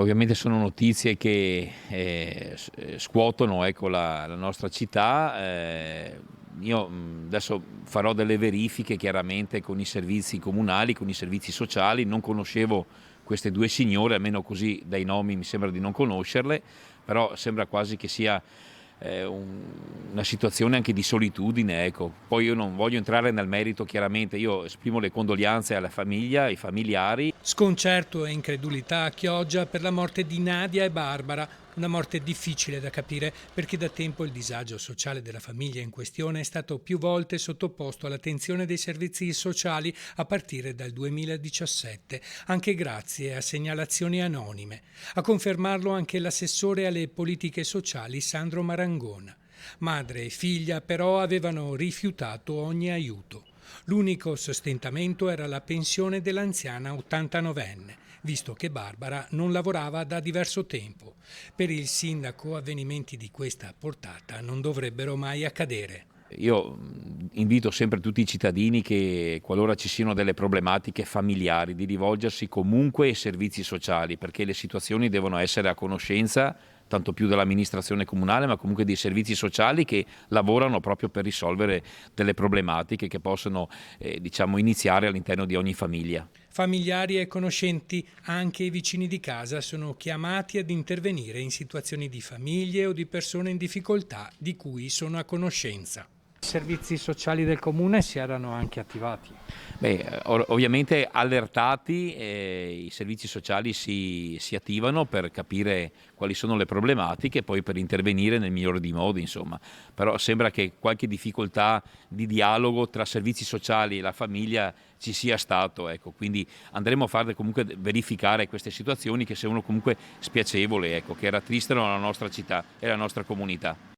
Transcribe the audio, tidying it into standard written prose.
Ovviamente sono notizie che scuotono, ecco, la nostra città. Io adesso farò delle verifiche chiaramente con i servizi comunali, con i servizi sociali. Non conoscevo queste due signore, almeno così dai nomi mi sembra di non conoscerle, però sembra quasi che sia una situazione anche di solitudine, ecco. Poi io non voglio entrare nel merito, chiaramente io esprimo le condoglianze alla famiglia, ai familiari. Sconcerto e incredulità a Chioggia per la morte di Nadia e Barbara, una morte difficile da capire perché da tempo il disagio sociale della famiglia in questione è stato più volte sottoposto all'attenzione dei servizi sociali a partire dal 2017, anche grazie a segnalazioni anonime. A confermarlo anche l'assessore alle politiche sociali Sandro Marangona. Madre e figlia però avevano rifiutato ogni aiuto. L'unico sostentamento era la pensione dell'anziana 89enne, visto che Barbara non lavorava da diverso tempo. Per il sindaco avvenimenti di questa portata non dovrebbero mai accadere. Io invito sempre tutti i cittadini che, qualora ci siano delle problematiche familiari, di rivolgersi comunque ai servizi sociali, perché le situazioni devono essere a conoscenza tanto più dell'amministrazione comunale, ma comunque dei servizi sociali che lavorano proprio per risolvere delle problematiche che possono diciamo, iniziare all'interno di ogni famiglia. Familiari e conoscenti, anche i vicini di casa, sono chiamati ad intervenire in situazioni di famiglie o di persone in difficoltà di cui sono a conoscenza. I servizi sociali del comune si erano anche attivati. Beh, ovviamente allertati i servizi sociali si attivano per capire quali sono le problematiche e poi per intervenire nel migliore dei modi, insomma. Però sembra che qualche difficoltà di dialogo tra servizi sociali e la famiglia ci sia stato, ecco. Quindi andremo a fare comunque verificare queste situazioni che sono comunque spiacevoli, ecco, che rattristano la nostra città e la nostra comunità.